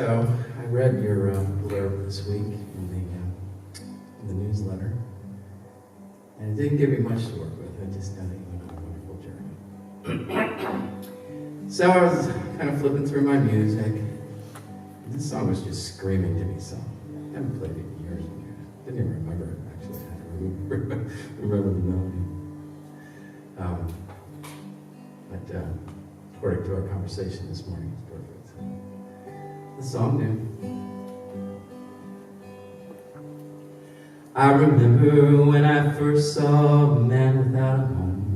So I read your blurb this week in the newsletter, and it didn't give me much to work with. I just know that you went on a wonderful journey. So I was kind of flipping through my music, and this song was just screaming to me. So I haven't played it in years. I didn't even remember it actually. I had to remember the melody. But according to our conversation this morning, it's perfect. The song knew. I remember when I first saw a man without a home.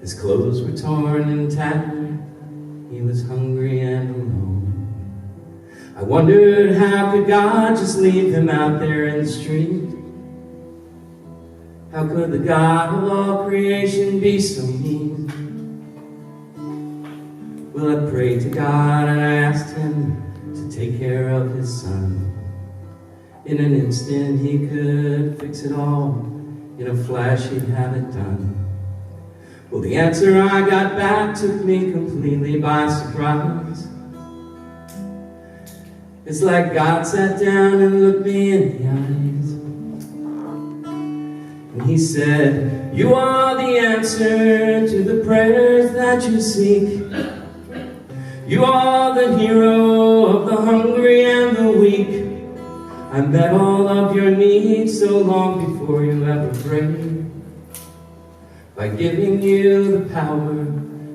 His clothes were torn and tattered. He was hungry and alone. I wondered, how could God just leave him out there in the street? How could the God of all creation be so mean? Well, I prayed to God and I asked him to take care of his son. In an instant he could fix it all. In a flash he'd have it done. Well, the answer I got back took me completely by surprise. It's like God sat down and looked me in the eyes. And he said, you are the answer to the prayers that you seek. You are the hero of the hungry and the weak. I met all of your needs so long before you ever prayed, by giving you the power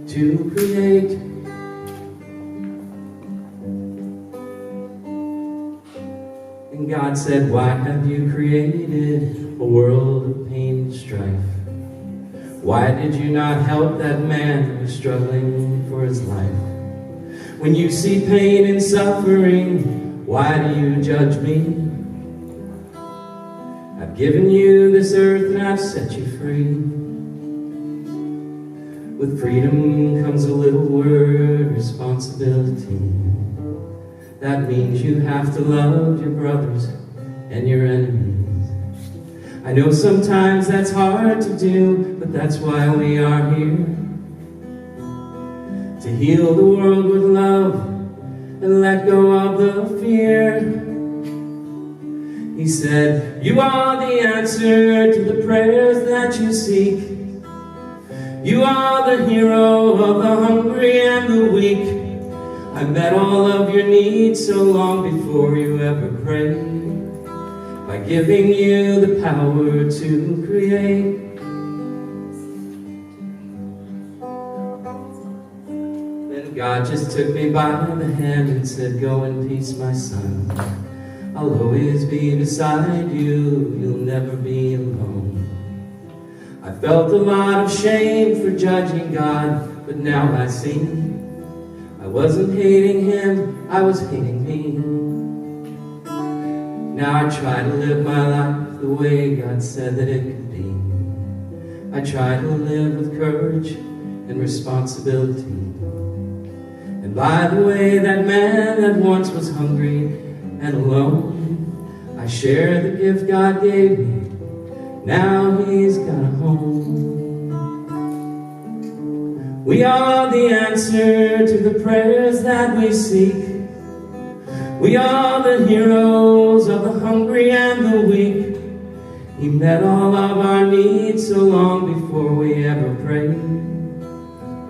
to create. And God said, why have you created a world of pain and strife? Why did you not help that man who was struggling for his life? When you see pain and suffering, why do you judge me? I've given you this earth and I've set you free. With freedom comes a little word, responsibility. That means you have to love your brothers and your enemies. I know sometimes that's hard to do, but that's why we are here. To heal the world with love and let go of the fear. He said, you are the answer to the prayers that you seek. You are the hero of the hungry and the weak. I met all of your needs so long before you ever prayed, by giving you the power to create. Then God just took me by the hand and said, go in peace, my son. I'll always be beside you, you'll never be alone. I felt a lot of shame for judging God, but now I see I wasn't hating him, I was hating me. Now I try to live my life the way God said that it could be. I try to live with courage and responsibility. And by the way, that man that once was hungry and alone, I share the gift God gave me. Now he's got a home. We are the answer to the prayers that we seek. We are the heroes of the hungry and the weak. He met all of our needs so long before we ever prayed,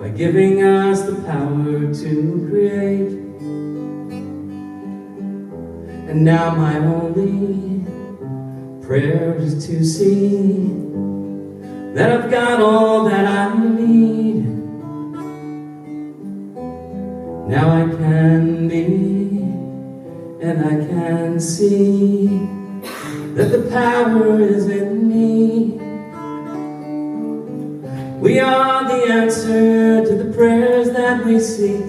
by giving us the power to create. And now my only prayer is to see that I've got all that I need. Now I can be and I can see that the power is in me. We are the answer to the prayers that we seek.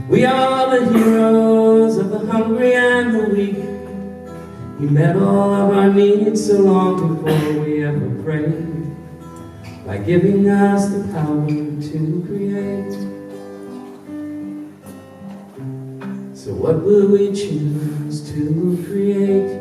We are the heroes of the hungry and the weak. He met all of our needs so long before we ever prayed, by giving us the power to create. So what will we choose to create?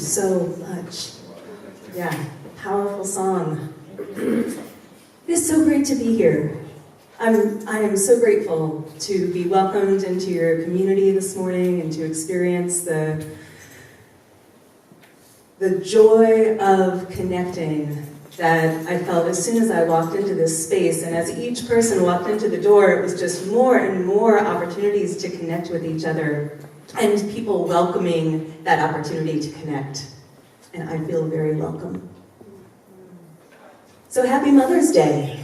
so much. Yeah, powerful song. It is so great to be here. I am so grateful to be welcomed into your community this morning and to experience the joy of connecting that I felt as soon as I walked into this space. And as each person walked into the door, it was just more and more opportunities to connect with each other and people welcoming that opportunity to connect. And I feel very welcome. So happy Mother's Day.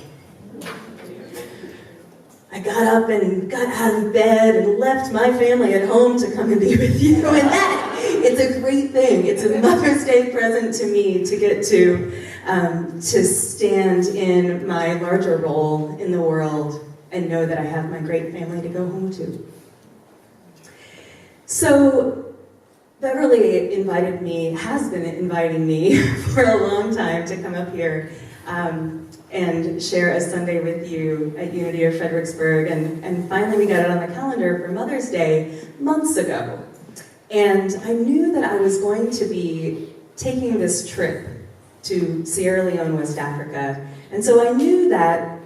I got up and got out of bed and left my family at home to come and be with you. And that, it's a great thing. It's a Mother's Day present to me to get to stand in my larger role in the world and know that I have my great family to go home to. So Beverly has been inviting me for a long time to come up here and share a Sunday with you at Unity of Fredericksburg. And finally we got it on the calendar for Mother's Day months ago. And I knew that I was going to be taking this trip to Sierra Leone, West Africa. And so I knew that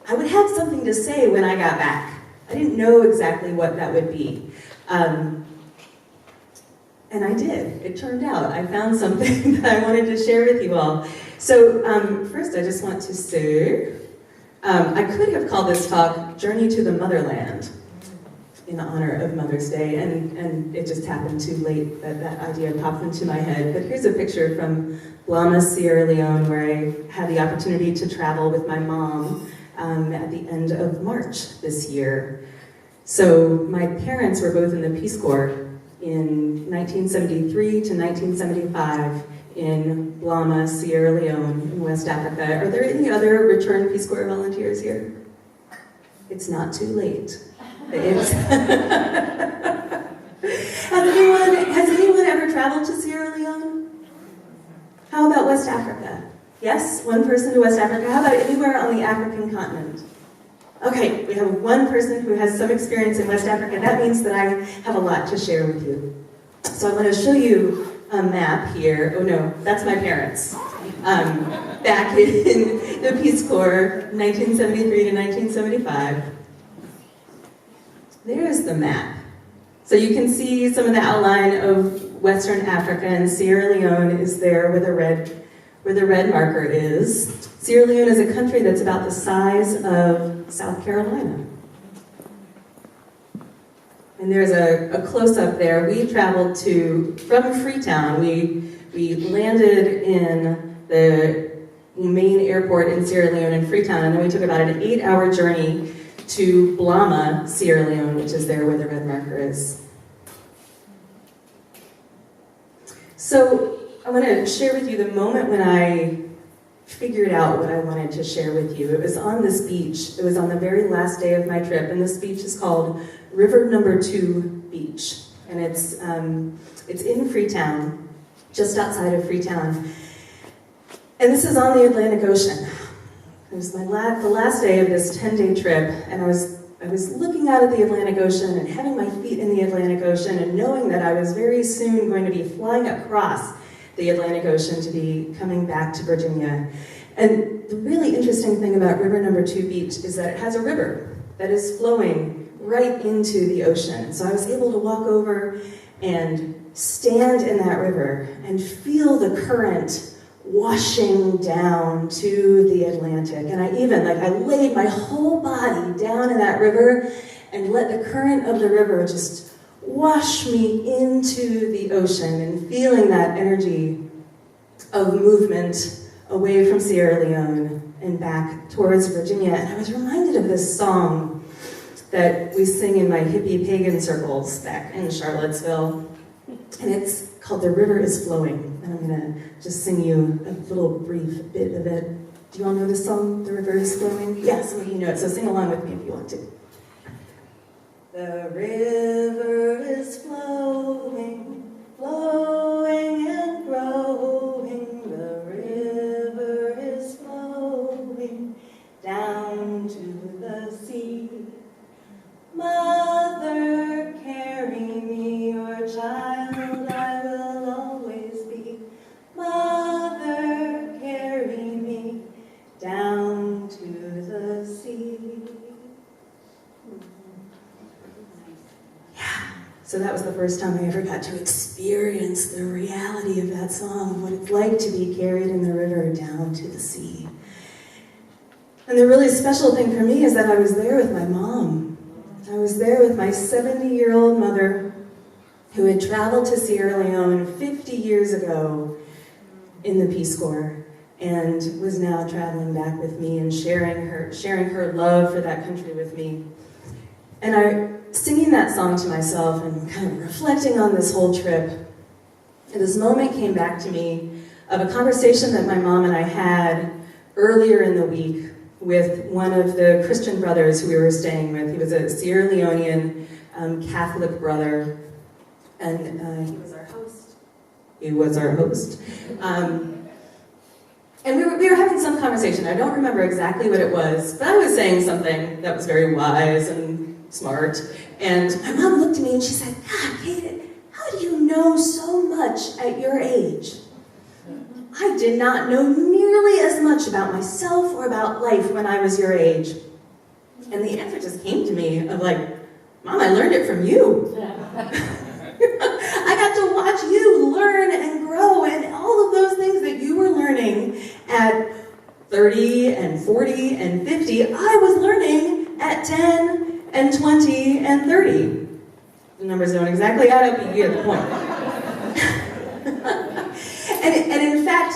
I would have something to say when I got back. I didn't know exactly what that would be. And I did. It turned out. I found something that I wanted to share with you all. So first I just want to say, I could have called this talk Journey to the Motherland in honor of Mother's Day, and it just happened too late that that idea popped into my head. But here's a picture from Blama, Sierra Leone, where I had the opportunity to travel with my mom at the end of March this year. So my parents were both in the Peace Corps in 1973 to 1975 in Blama, Sierra Leone, in West Africa. Are there any other returned Peace Corps volunteers here? It's not too late. Has anyone ever traveled to Sierra Leone? How about West Africa? Yes, one person to West Africa. How about anywhere on the African continent? Okay, we have one person who has some experience in West Africa. That means that I have a lot to share with you. So I'm going to show you a map here. Oh no, that's my parents. Back in the Peace Corps, 1973 to 1975. There's the map. So you can see some of the outline of Western Africa, and Sierra Leone is there where the red marker is. Sierra Leone is a country that's about the size of South Carolina. And there's a close-up there. We traveled from Freetown. We landed in the main airport in Sierra Leone in Freetown, and then we took about an 8-hour journey to Blama, Sierra Leone, which is there where the red marker is. So I want to share with you the moment when I figured out what I wanted to share with you. It was on this beach. It was on the very last day of my trip, and this beach is called River Number 2 Beach. And it's in Freetown, just outside of Freetown. And this is on the Atlantic Ocean. It was the last day of this 10-day trip, and I was looking out at the Atlantic Ocean and having my feet in the Atlantic Ocean and knowing that I was very soon going to be flying across the Atlantic Ocean to be coming back to Virginia. And the really interesting thing about River Number 2 Beach is that it has a river that is flowing right into the ocean. So I was able to walk over and stand in that river and feel the current washing down to the Atlantic. And I laid my whole body down in that river and let the current of the river just wash me into the ocean, and feeling that energy of movement away from Sierra Leone and back towards Virginia. And I was reminded of this song that we sing in my hippie pagan circles back in Charlottesville. And it's called The River is Flowing. And I'm going to just sing you a little brief bit of it. Do you all know this song, The River is Flowing? Yeah, some of you know it, so sing along with me if you want to. The river is flowing, flowing and growing. The river is flowing down to the sea. Mother, carry me, your child I will always be. So that was the first time I ever got to experience the reality of that song, what it's like to be carried in the river down to the sea. And the really special thing for me is that I was there with my mom. I was there with my 70-year-old mother who had traveled to Sierra Leone 50 years ago in the Peace Corps and was now traveling back with me and sharing her love for that country with me. And singing that song to myself and kind of reflecting on this whole trip, and this moment came back to me of a conversation that my mom and I had earlier in the week with one of the Christian brothers who we were staying with. He was a Sierra Leonean Catholic brother, and he was our host. And we were having some conversation. I don't remember exactly what it was, but I was saying something that was very wise and smart. And my mom looked at me and she said, "God, Kate, how do you know so much at your age?" I did not know nearly as much about myself or about life when I was your age. And the answer just came to me of like, "Mom, I learned it from you." I got to watch you learn and grow, and all of those things that you were learning at 30 and 40 and 50, I was learning at 10 and 20 and 30. The numbers don't exactly add up, but you get the point. and in fact,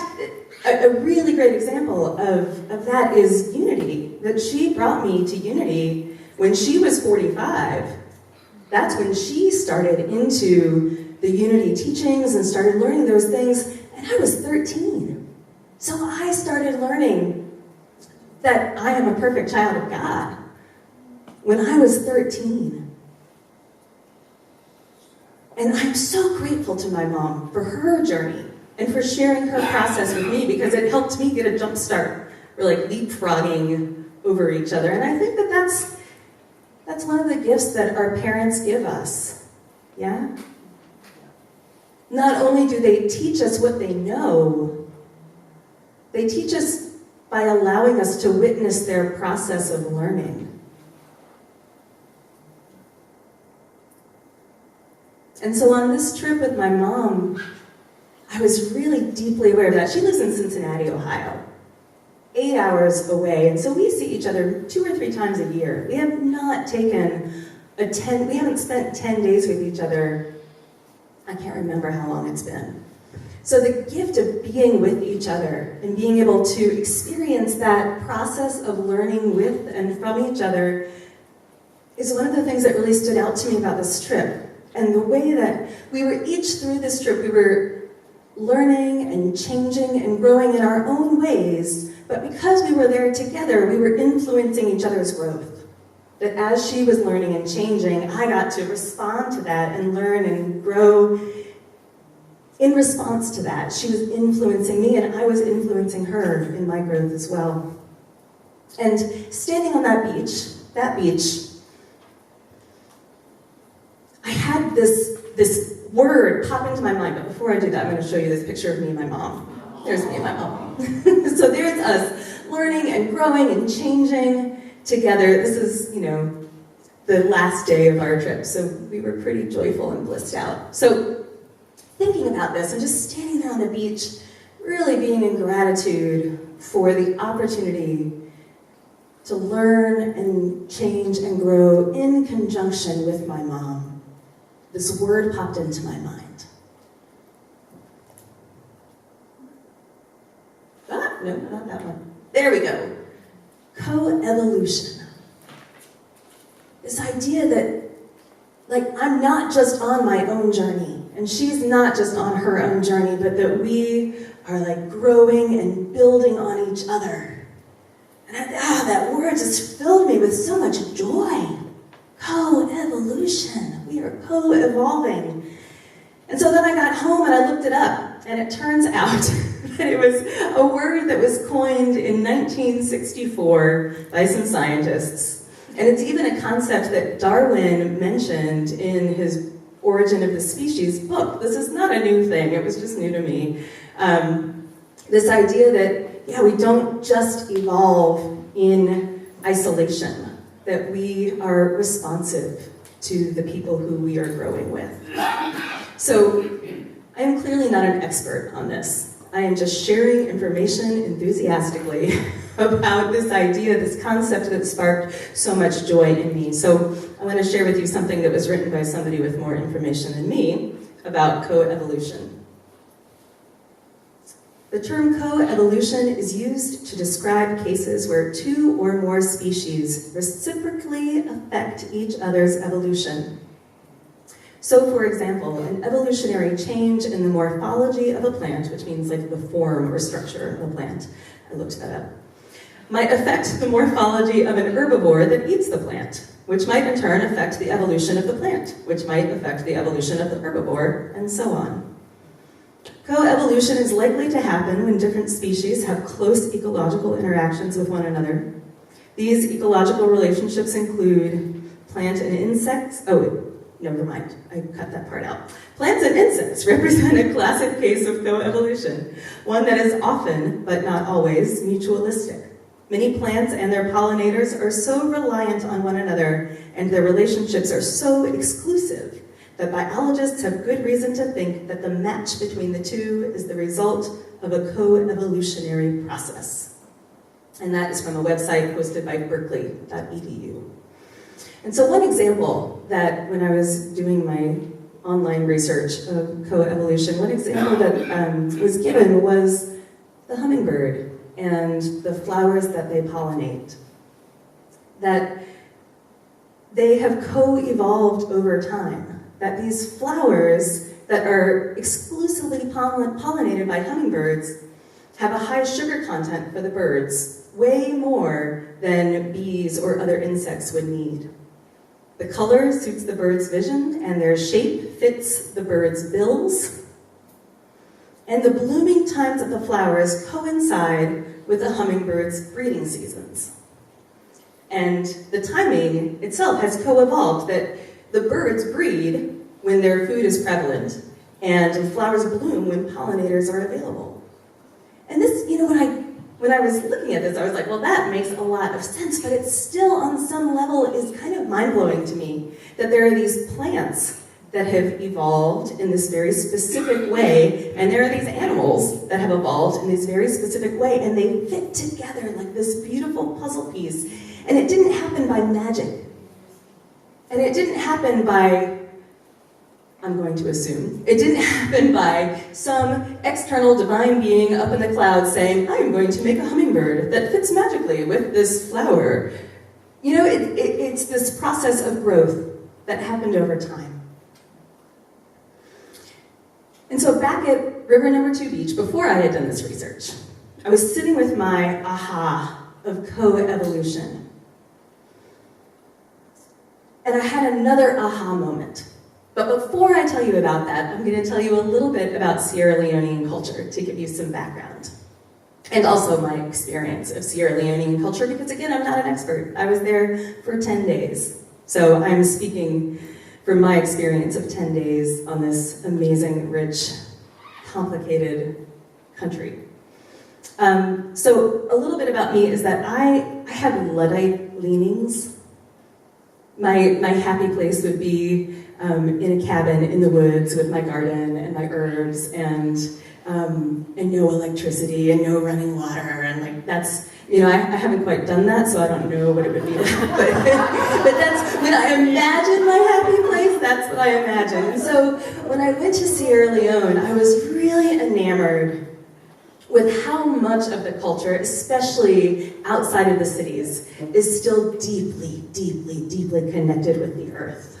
a really great example of that is Unity, that she brought me to Unity when she was 45. That's when she started into the Unity teachings and started learning those things, and I was 13. So I started learning that I am a perfect child of God when I was 13. And I'm so grateful to my mom for her journey and for sharing her process with me, because it helped me get a jump start. We're like leapfrogging over each other. And I think that that's one of the gifts that our parents give us. Yeah? Not only do they teach us what they know, they teach us by allowing us to witness their process of learning. And so on this trip with my mom, I was really deeply aware of that. She lives in Cincinnati, Ohio, 8 hours away, and so we see each other 2 or 3 times a year. We have not taken we haven't spent 10 days with each other. I can't remember how long it's been. So the gift of being with each other and being able to experience that process of learning with and from each other is one of the things that really stood out to me about this trip. And the way that we were each through this trip, we were learning and changing and growing in our own ways, but because we were there together, we were influencing each other's growth. That as she was learning and changing, I got to respond to that and learn and grow in response to that. She was influencing me, and I was influencing her in my growth as well. And standing on that beach, I had this word pop into my mind. But before I do that, I'm going to show you this picture of me and my mom. There's me and my mom. So there's us learning and growing and changing together. This is, the last day of our trip. So we were pretty joyful and blissed out. So thinking about this and just standing there on the beach, really being in gratitude for the opportunity to learn and change and grow in conjunction with my mom, this word popped into my mind. No, not that one. There we go. Co-evolution. This idea that, I'm not just on my own journey, and she's not just on her own journey, but that we are, growing and building on each other. And that word just filled me with so much joy. Co-evolution. We are co-evolving. And so then I got home and I looked it up, and it turns out that it was a word that was coined in 1964 by some scientists. And it's even a concept that Darwin mentioned in his Origin of the Species book. This is not a new thing, it was just new to me. This idea that, we don't just evolve in isolation, that we are responsive to the people who we are growing with. So I am clearly not an expert on this. I am just sharing information enthusiastically about this idea, this concept that sparked so much joy in me. So I want to share with you something that was written by somebody with more information than me about coevolution. The term coevolution is used to describe cases where two or more species reciprocally affect each other's evolution. So, for example, an evolutionary change in the morphology of a plant, which means like the form or structure of a plant, I looked that up, might affect the morphology of an herbivore that eats the plant, which might in turn affect the evolution of the plant, which might affect the evolution of the herbivore, and so on. Coevolution is likely to happen when different species have close ecological interactions with one another. These ecological relationships include plant and insects. Oh, never mind, I cut that part out. Plants and insects represent a classic case of coevolution, one that is often, but not always, mutualistic. Many plants and their pollinators are so reliant on one another, and their relationships are so exclusive, that biologists have good reason to think that the match between the two is the result of a co-evolutionary process. And that is from a website hosted by berkeley.edu. And so one example that when I was doing my online research of co-evolution, one example that was given was the hummingbird and the flowers that they pollinate. That they have co-evolved over time. That these flowers that are exclusively pollinated by hummingbirds have a high sugar content for the birds, way more than bees or other insects would need. The color suits the bird's vision, and their shape fits the bird's bills. And the blooming times of the flowers coincide with the hummingbird's breeding seasons. And the timing itself has co-evolved, that the birds breed when their food is prevalent, and flowers bloom when pollinators are available. And this, when I was looking at this, I was like, well, that makes a lot of sense, but it still, on some level, is kind of mind-blowing to me that there are these plants that have evolved in this very specific way, and there are these animals that have evolved in this very specific way, and they fit together like this beautiful puzzle piece. And it didn't happen by magic. And it didn't happen by, I'm going to assume, it didn't happen by some external divine being up in the clouds saying, I'm going to make a hummingbird that fits magically with this flower. It's this process of growth that happened over time. And so back at River No. 2 Beach, before I had done this research, I was sitting with my aha of co-evolution. And I had another aha moment. But before I tell you about that, I'm going to tell you a little bit about Sierra Leonean culture to give you some background. And also my experience of Sierra Leonean culture, because again, I'm not an expert. I was there for 10 days. So I'm speaking from my experience of 10 days on this amazing, rich, complicated country. So a little bit about me is that I have Luddite leanings. My happy place would be in a cabin in the woods with my garden and my herbs and no electricity and no running water, and like that's, I haven't quite done that, so I don't know what it would be like, but that's, when I imagine my happy place, that's what I imagine. And so when I went to Sierra Leone, I was really enamored with how much of the culture, especially outside of the cities, is still deeply, deeply, deeply connected with the earth.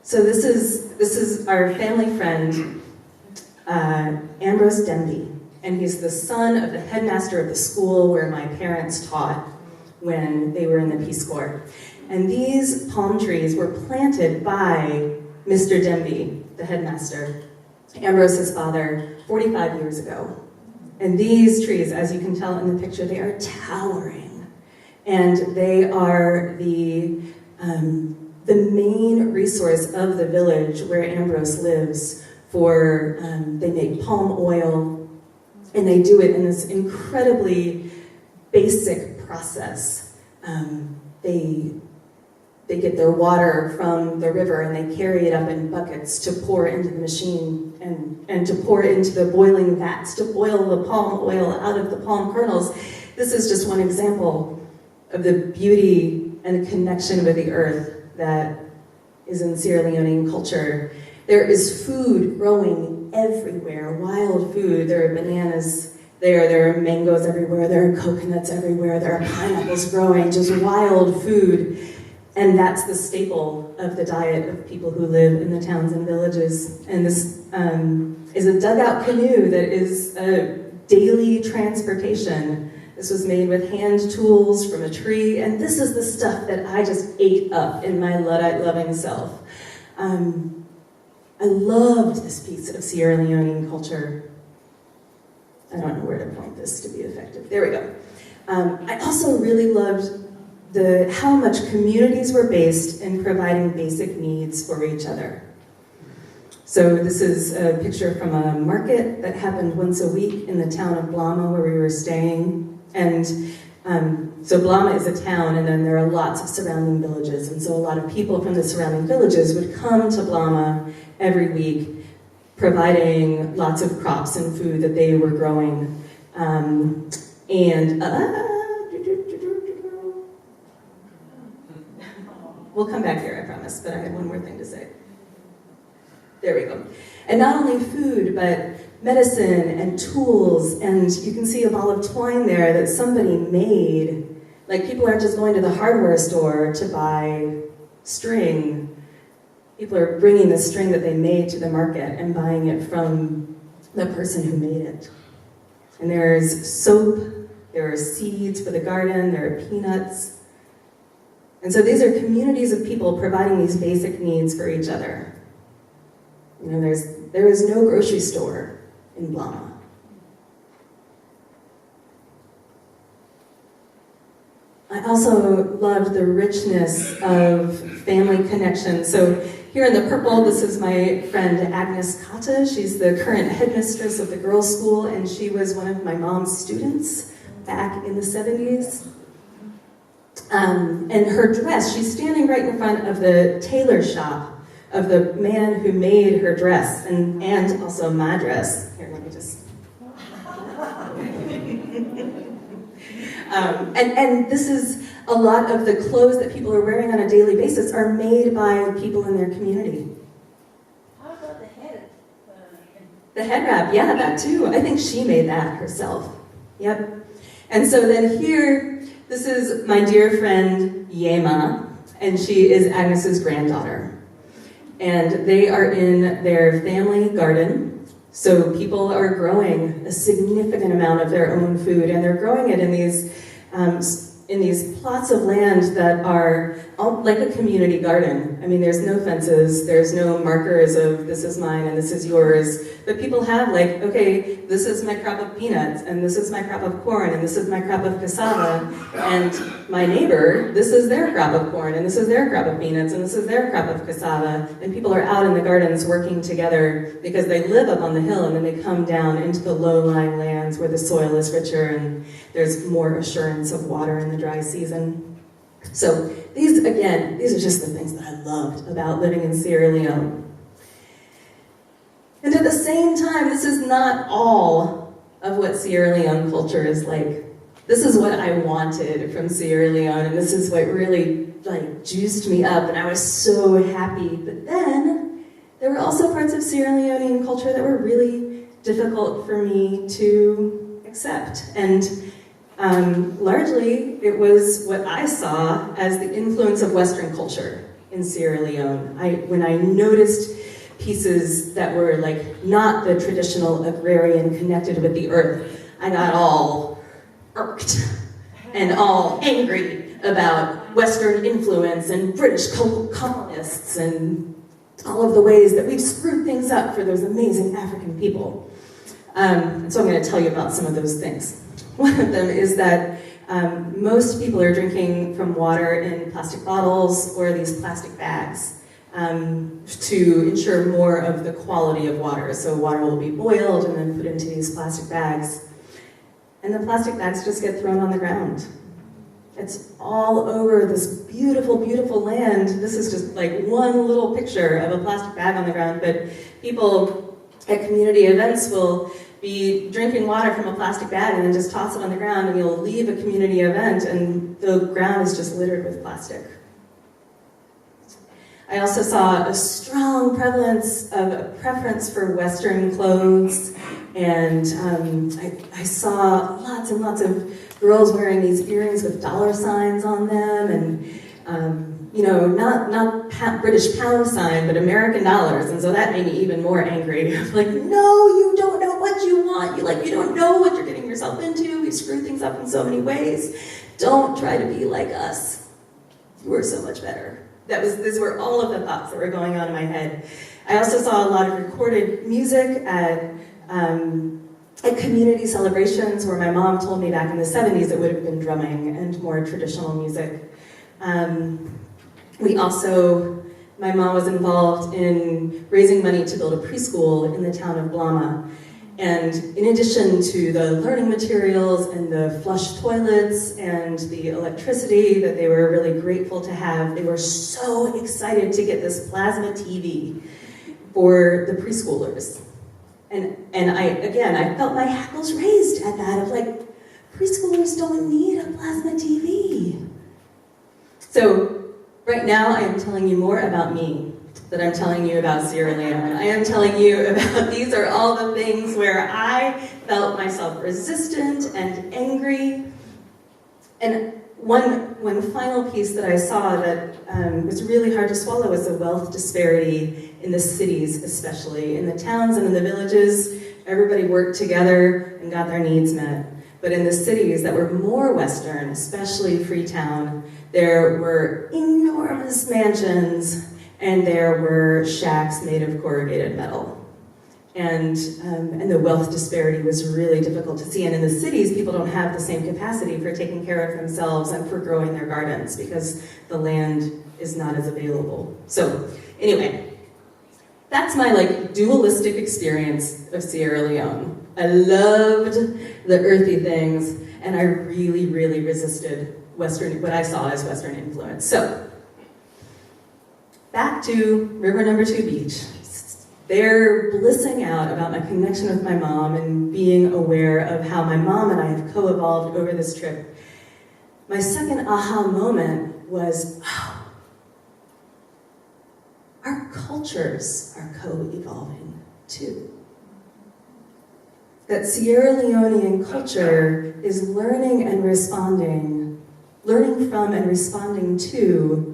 So this is our family friend, Ambrose Demby, and he's the son of the headmaster of the school where my parents taught when they were in the Peace Corps. And these palm trees were planted by Mr. Demby, the headmaster, Ambrose's father, 45 years ago. And these trees, as you can tell in the picture, they are towering. And they are the main resource of the village where Ambrose lives for, they make palm oil, and they do it in this incredibly basic process. They they get their water from the river and they carry it up in buckets to pour into the machine and to pour into the boiling vats to boil the palm oil out of the palm kernels. This is just one example of the beauty and the connection with the earth that is in Sierra Leonean culture. There is food growing everywhere, wild food. There are bananas there are mangoes everywhere, there are coconuts everywhere, there are pineapples growing, just wild food. And that's the staple of the diet of people who live in the towns and villages. And this is a dugout canoe that is a daily transportation. This was made with hand tools from a tree, and this is the stuff that I just ate up in my Luddite-loving self. I loved this piece of Sierra Leonean culture. I don't know where to point this to be effective. There we go. I also really loved how much communities were based in providing basic needs for each other. So this is a picture from a market that happened once a week in the town of Blama where we were staying. And so Blama is a town, and then there are lots of surrounding villages. And so a lot of people from the surrounding villages would come to Blama every week, providing lots of crops and food that they were growing. We'll come back here, I promise, but I have one more thing to say. There we go. And not only food, but medicine and tools, and you can see a ball of twine there that somebody made. Like, people aren't just going to the hardware store to buy string. People are bringing the string that they made to the market and buying it from the person who made it. And there's soap, there are seeds for the garden, there are peanuts. And so these are communities of people providing these basic needs for each other. You know, there is no grocery store in Blama. I also loved the richness of family connection. So here in the purple, this is my friend Agnes Kata. She's the current headmistress of the girls' school, and she was one of my mom's students back in the 70s. And her dress, she's standing right in front of the tailor shop of the man who made her dress, and also my dress. Here, let me just... and this is a lot of the clothes that people are wearing on a daily basis are made by people in their community. How about the head? The head wrap, yeah, that too. I think she made that herself. Yep. And so then here, this is my dear friend Yema, and she is Agnes's granddaughter. And they are in their family garden, so people are growing a significant amount of their own food, and they're growing it in these plots of land that are all like a community garden. I mean, there's no fences, there's no markers of this is mine and this is yours, but people have like, okay, this is my crop of peanuts, and this is my crop of corn, and this is my crop of cassava, and my neighbor, this is their crop of corn, and this is their crop of peanuts, and this is their crop of cassava, and people are out in the gardens working together because they live up on the hill, and then they come down into the low-lying lands where the soil is richer and there's more assurance of water in the dry season. So these are just the things that I loved about living in Sierra Leone. And at the same time, this is not all of what Sierra Leone culture is like. This is what I wanted from Sierra Leone, and this is what really juiced me up, and I was so happy. But then there were also parts of Sierra Leonean culture that were really difficult for me to accept. And largely, it was what I saw as the influence of Western culture in Sierra Leone. When I noticed pieces that were not the traditional agrarian connected with the earth, I got all irked and all angry about Western influence and British colonists and all of the ways that we've screwed things up for those amazing African people. So I'm going to tell you about some of those things. One of them is that most people are drinking from water in plastic bottles or these plastic bags to ensure more of the quality of water. So water will be boiled and then put into these plastic bags. And the plastic bags just get thrown on the ground. It's all over this beautiful, beautiful land. This is just like one little picture of a plastic bag on the ground, but people at community events will be drinking water from a plastic bag and then just toss it on the ground, and you'll leave a community event and the ground is just littered with plastic. I also saw a strong prevalence of a preference for Western clothes, and I saw lots and lots of girls wearing these earrings with dollar signs on them, and not British pound sign, but American dollars, and so that made me even more angry. I was like, no, you don't know what you want. You don't know what you're getting yourself into. We screw things up in so many ways. Don't try to be like us. We're so much better. These were all of the thoughts that were going on in my head. I also saw a lot of recorded music at community celebrations where my mom told me back in the 70s it would have been drumming and more traditional music. My mom was involved in raising money to build a preschool in the town of Blama. And in addition to the learning materials and the flush toilets and the electricity that they were really grateful to have, they were so excited to get this plasma TV for the preschoolers. And I felt my hackles raised at that of like, preschoolers don't need a plasma TV. So right now I am telling you more about me that I'm telling you about Sierra Leone. I am telling you about, these are all the things where I felt myself resistant and angry. And one final piece that I saw that was really hard to swallow was the wealth disparity in the cities, especially. In the towns and in the villages, everybody worked together and got their needs met. But in the cities that were more Western, especially Freetown, there were enormous mansions and there were shacks made of corrugated metal. And the wealth disparity was really difficult to see. And in the cities, people don't have the same capacity for taking care of themselves and for growing their gardens because the land is not as available. So anyway, that's my dualistic experience of Sierra Leone. I loved the earthy things, and I really, really resisted what I saw as Western influence. So, back to River Number 2 Beach. They're blissing out about my connection with my mom and being aware of how my mom and I have co-evolved over this trip. My second aha moment was, oh, our cultures are co-evolving too. That Sierra Leonean culture is learning from and responding to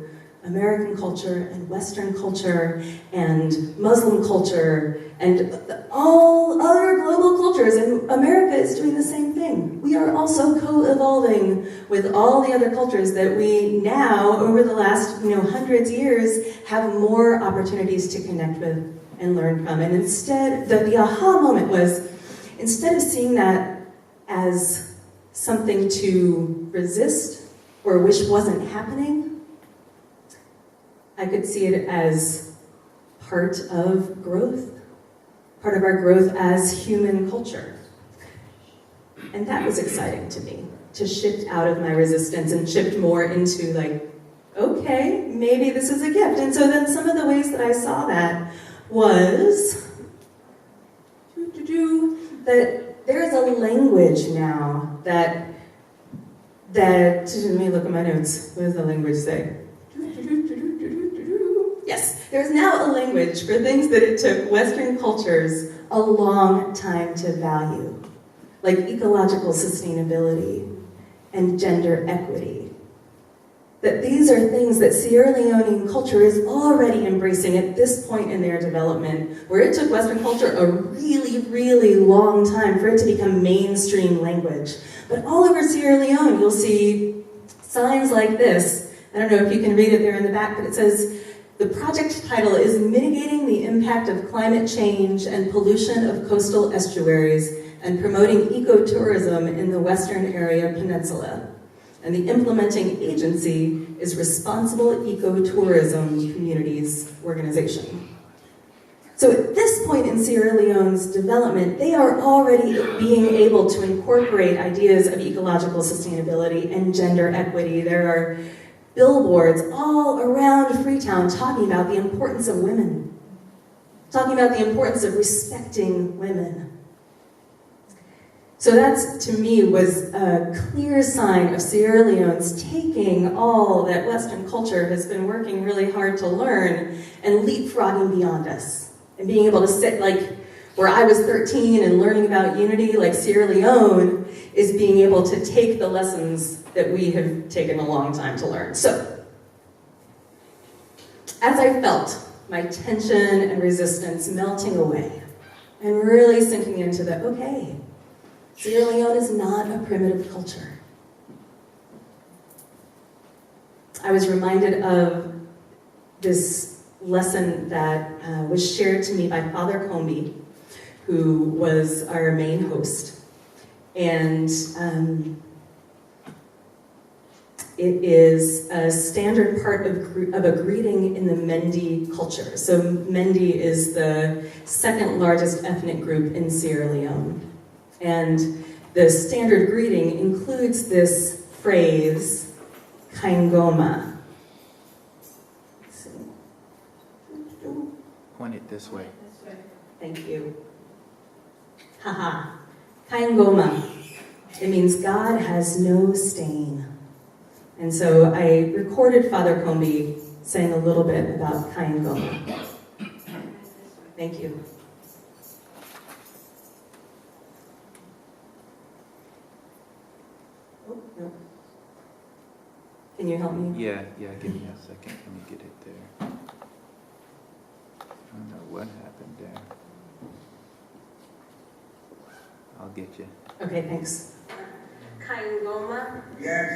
American culture and Western culture and Muslim culture and all other global cultures, and America is doing the same thing. We are also co-evolving with all the other cultures that we now, over the last hundreds of years, have more opportunities to connect with and learn from. And instead, the aha moment was, instead of seeing that as something to resist or wish wasn't happening, I could see it as part of growth, part of our growth as human culture. And that was exciting to me, to shift out of my resistance and shift more into okay, maybe this is a gift. And so then some of the ways that I saw that was that there's a language now that let me look at my notes. What does the language say? Yes, there's now a language for things that it took Western cultures a long time to value, like ecological sustainability and gender equity. That these are things that Sierra Leonean culture is already embracing at this point in their development, where it took Western culture a really, really long time for it to become mainstream language. But all over Sierra Leone, you'll see signs like this. I don't know if you can read it there in the back, but it says, the project title is Mitigating the Impact of Climate Change and Pollution of Coastal Estuaries and Promoting Ecotourism in the Western Area Peninsula. And the implementing agency is Responsible Ecotourism Communities Organization. So at this point in Sierra Leone's development, they are already being able to incorporate ideas of ecological sustainability and gender equity. There are billboards all around Freetown talking about the importance of women, talking about the importance of respecting women. So that, to me, was a clear sign of Sierra Leone's taking all that Western culture has been working really hard to learn and leapfrogging beyond us. And being able to sit, like, where I was 13 and learning about unity, like Sierra Leone is being able to take the lessons that we have taken a long time to learn. So, as I felt my tension and resistance melting away and really sinking into the, okay, Sierra Leone is not a primitive culture. I was reminded of this lesson that was shared to me by Father Combi, who was our main host. And it is a standard part of a greeting in the Mendi culture. So Mendi is the second largest ethnic group in Sierra Leone. And the standard greeting includes this phrase, kaingoma. Point it this way. Thank you. Haha. Kaingoma. It means God has no stain. And so I recorded Father Combi saying a little bit about kaingoma. Thank you. Oh, no. Can you help me? Yeah, give me a second. Let me get it there. I don't know what happened there. I'll get you. Okay, thanks. Kaingoma. Yes,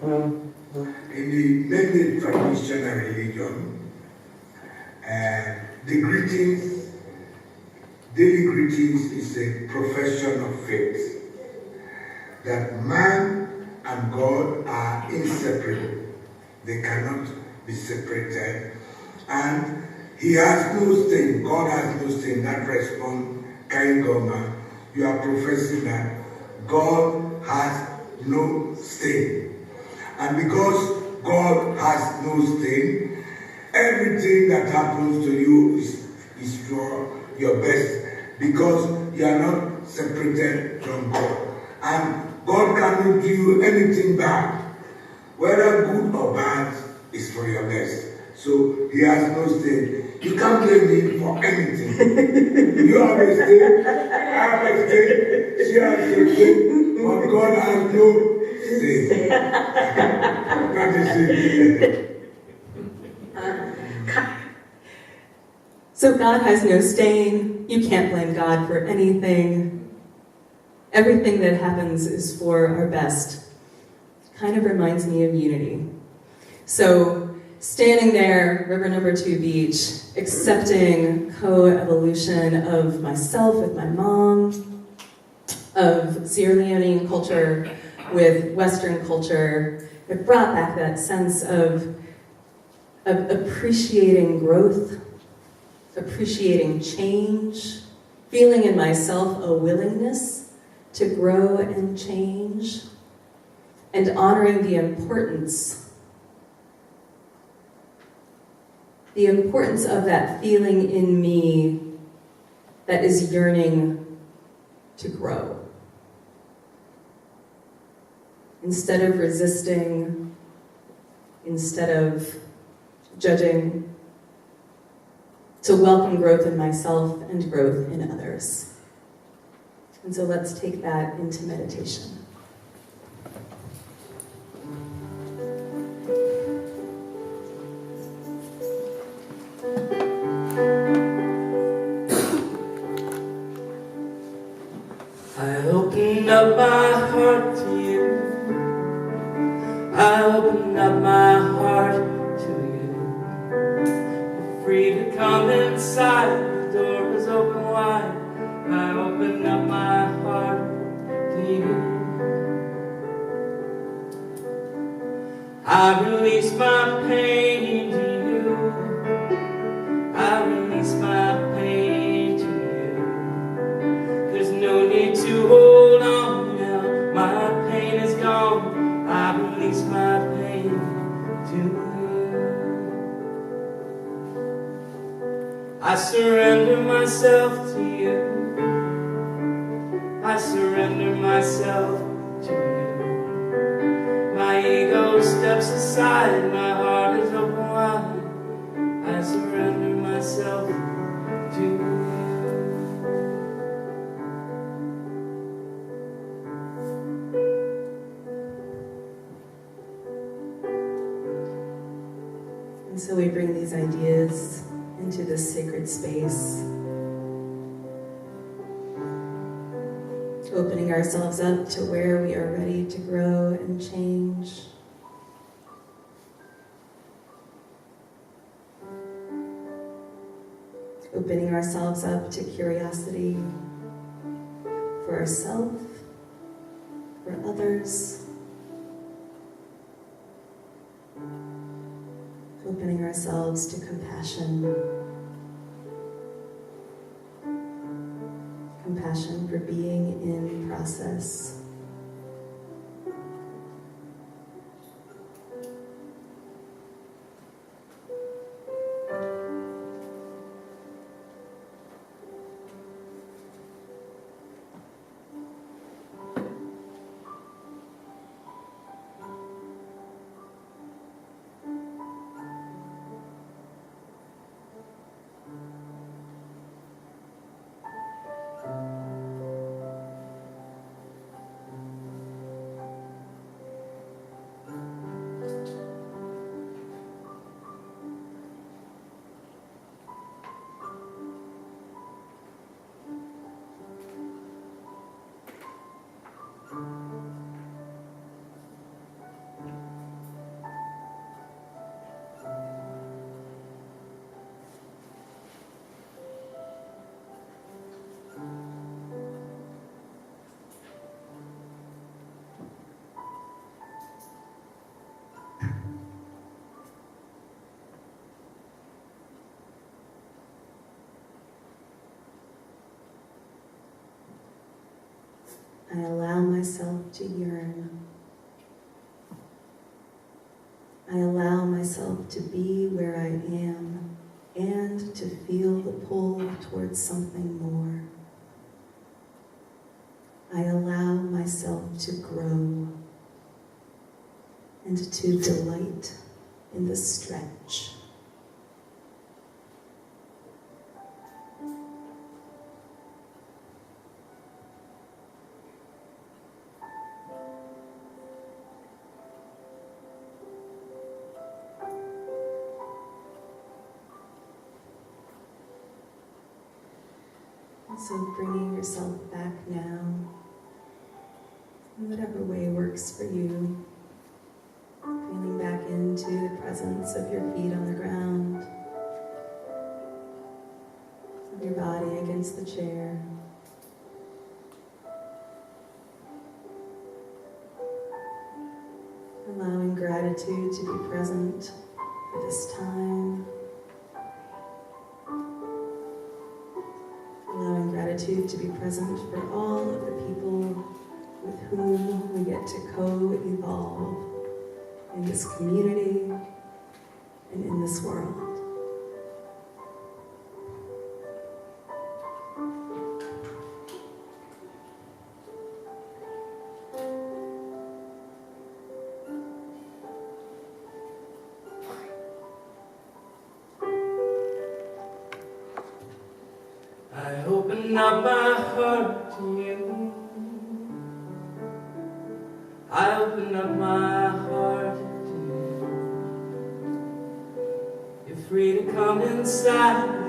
in the Mendi traditional religion, the greetings, daily greetings is a profession of faith. That man and God are inseparable. They cannot be separated. And he has no stain. God has no stain. That responds, Kaingoma. You are professing that God has no stain. And because God has no stain, everything that happens to you is for your best. Because you are not separated from God. And God cannot do you anything bad. Whether good or bad is for your best. So he has no stain. You can't blame him for anything. You have a stain, I have a stain, she has a stain, but God has no stain. That is it. So God has no stain. You can't blame God for anything. Everything that happens is for our best. Kind of reminds me of unity. So, standing there, River Number 2 Beach, accepting co-evolution of myself with my mom, of Sierra Leonean culture with Western culture, it brought back that sense of appreciating growth, appreciating change, feeling in myself a willingness to grow and change, and honoring the importance of that feeling in me that is yearning to grow. Instead of resisting, instead of judging, to welcome growth in myself and growth in others. And so let's take that into meditation. I opened up my heart to you. I opened up my heart to you. You're free to come inside. The door is open wide. I opened up my heart to you. I release my pain to you. I release my I surrender myself to you. I surrender myself to you. My ego steps aside, my heart is open wide. I surrender myself to you. And so we bring these ideas into this sacred space, opening ourselves up to where we are ready to grow and change. Opening ourselves up to curiosity for ourselves, for others. Opening ourselves to compassion. Compassion for being in process. I allow myself to yearn. I allow myself to be where I am and to feel the pull towards something more. I allow myself to grow and to delight in the stretch. So bringing yourself back now, in whatever way works for you, feeling back into the presence of your feet on the ground, of your body against the chair. Allowing gratitude to be present for this time. Allowing gratitude to be present for all of the people with whom we get to co-evolve in this community and in this world. I open up my heart to you. I open up my heart to you. You're free to come inside.